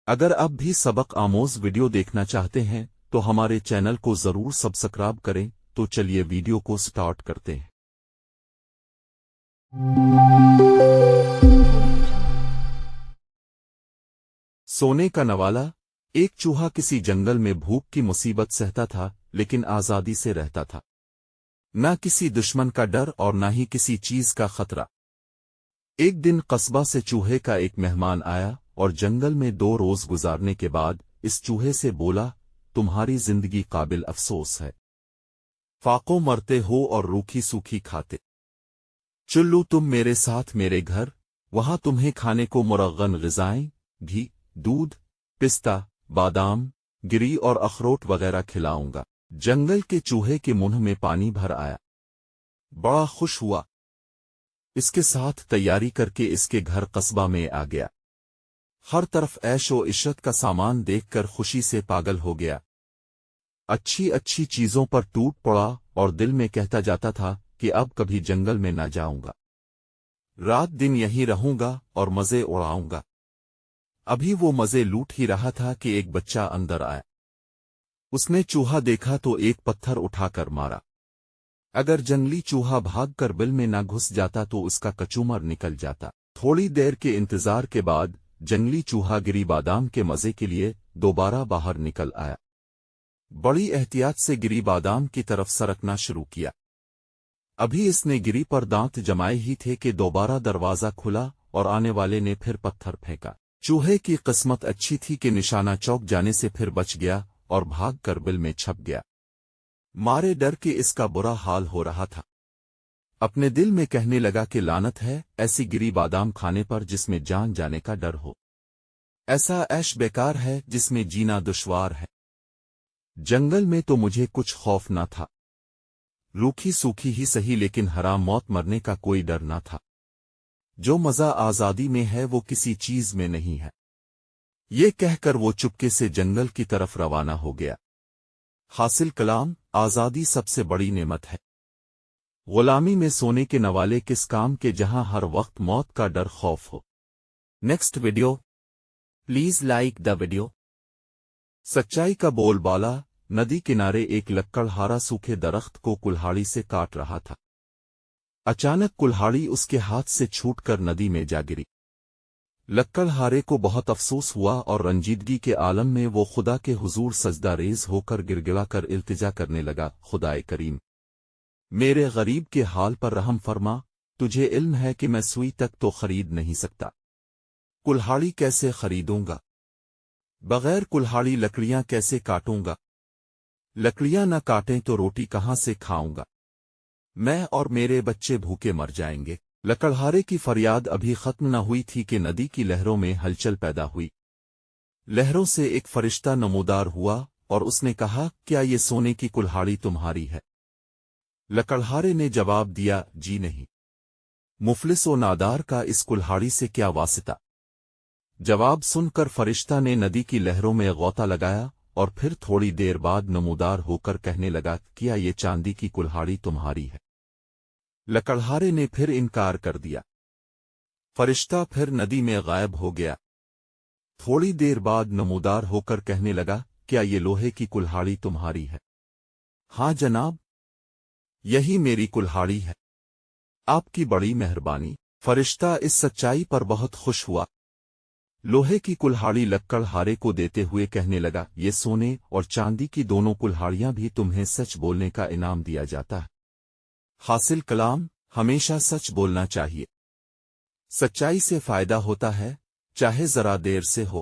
اگر آپ بھی سبق آموز ویڈیو دیکھنا چاہتے ہیں تو ہمارے چینل کو ضرور سبسکرائب کریں۔ تو چلیے ویڈیو کو سٹارٹ کرتے ہیں۔ سونے کا نوالا۔ ایک چوہا کسی جنگل میں بھوک کی مصیبت سہتا تھا، لیکن آزادی سے رہتا تھا۔ نہ کسی دشمن کا ڈر اور نہ ہی کسی چیز کا خطرہ۔ ایک دن قصبہ سے چوہے کا ایک مہمان آیا اور جنگل میں 2 روز گزارنے کے بعد اس چوہے سے بولا، تمہاری زندگی قابل افسوس ہے۔ فاقوں مرتے ہو اور روکھی سوکھی کھاتے۔ چلو تم میرے ساتھ میرے گھر، وہاں تمہیں کھانے کو مرغن غذائیں، گھی، دودھ، پستہ، بادام، گری اور اخروٹ وغیرہ کھلاؤں گا۔ جنگل کے چوہے کے منہ میں پانی بھر آیا، بڑا خوش ہوا۔ اس کے ساتھ تیاری کر کے اس کے گھر قصبہ میں آ گیا۔ ہر طرف عیش و عشرت کا سامان دیکھ کر خوشی سے پاگل ہو گیا۔ اچھی اچھی چیزوں پر ٹوٹ پڑا اور دل میں کہتا جاتا تھا کہ اب کبھی جنگل میں نہ جاؤں گا، رات دن یہیں رہوں گا اور مزے اڑاؤں گا۔ ابھی وہ مزے لوٹ ہی رہا تھا کہ ایک بچہ اندر آیا۔ اس نے چوہا دیکھا تو ایک پتھر اٹھا کر مارا۔ اگر جنگلی چوہا بھاگ کر بل میں نہ گھس جاتا تو اس کا کچومر نکل جاتا۔ تھوڑی دیر کے انتظار کے بعد جنگلی چوہا گری بادام کے مزے کے لیے دوبارہ باہر نکل آیا۔ بڑی احتیاط سے گری بادام کی طرف سرکنا شروع کیا۔ ابھی اس نے گری پر دانت جمائے ہی تھے کہ دوبارہ دروازہ کھلا اور آنے والے نے پھر پتھر پھینکا۔ چوہے کی قسمت اچھی تھی کہ نشانہ چوک جانے سے پھر بچ گیا اور بھاگ کر بل میں چھپ گیا۔ مارے ڈر کے اس کا برا حال ہو رہا تھا۔ اپنے دل میں کہنے لگا کہ لعنت ہے ایسی گری بادام کھانے پر جس میں جان جانے کا ڈر ہو۔ ایسا عیش بیکار ہے جس میں جینا دشوار ہے۔ جنگل میں تو مجھے کچھ خوف نہ تھا، روکھی سوکھی ہی سہی لیکن حرام موت مرنے کا کوئی ڈر نہ تھا۔ جو مزہ آزادی میں ہے وہ کسی چیز میں نہیں ہے۔ یہ کہہ کر وہ چپکے سے جنگل کی طرف روانہ ہو گیا۔ حاصل کلام، آزادی سب سے بڑی نعمت ہے۔ غلامی میں سونے کے نوالے کس کام کے جہاں ہر وقت موت کا ڈر خوف ہو۔ Next video please like the video. سچائی کا بول بالا۔ ندی کنارے ایک لکڑہارا سوکھے درخت کو کلہاڑی سے کاٹ رہا تھا۔ اچانک کلہاڑی اس کے ہاتھ سے چھوٹ کر ندی میں جا گری۔ لکڑہارے کو بہت افسوس ہوا اور رنجیدگی کے عالم میں وہ خدا کے حضور سجدہ ریز ہو کر گر گڑا کر التجا کرنے لگا، خدائے کریم میرے غریب کے حال پر رحم فرما، تجھے علم ہے کہ میں سوئی تک تو خرید نہیں سکتا، کلہاڑی کیسے خریدوں گا؟ بغیر کلہاڑی لکڑیاں کیسے کاٹوں گا؟ لکڑیاں نہ کاٹیں تو روٹی کہاں سے کھاؤں گا؟ میں اور میرے بچے بھوکے مر جائیں گے۔ لکڑہارے کی فریاد ابھی ختم نہ ہوئی تھی کہ ندی کی لہروں میں ہلچل پیدا ہوئی۔ لہروں سے ایک فرشتہ نمودار ہوا اور اس نے کہا، کیا یہ سونے کی کلہاڑی تمہاری ہے؟ لکڑہارے نے جواب دیا، جی نہیں، مفلس و نادار کا اس کلہاڑی سے کیا واسطہ؟ جواب سن کر فرشتہ نے ندی کی لہروں میں غوطہ لگایا اور پھر تھوڑی دیر بعد نمودار ہو کر کہنے لگا، کیا یہ چاندی کی کلہاڑی تمہاری ہے؟ لکڑہارے نے پھر انکار کر دیا۔ فرشتہ پھر ندی میں غائب ہو گیا۔ تھوڑی دیر بعد نمودار ہو کر کہنے لگا، کیا یہ لوہے کی کلہاڑی تمہاری ہے؟ ہاں جناب، یہی میری کلہاڑی ہے، آپ کی بڑی مہربانی۔ فرشتہ اس سچائی پر بہت خوش ہوا۔ لوہے کی کلہاڑی لکڑہارے کو دیتے ہوئے کہنے لگا، یہ سونے اور چاندی کی دونوں کلہاڑیاں بھی تمہیں سچ بولنے کا انعام دیا جاتا ہے۔ حاصل کلام، ہمیشہ سچ بولنا چاہیے۔ سچائی سے فائدہ ہوتا ہے، چاہے ذرا دیر سے ہو۔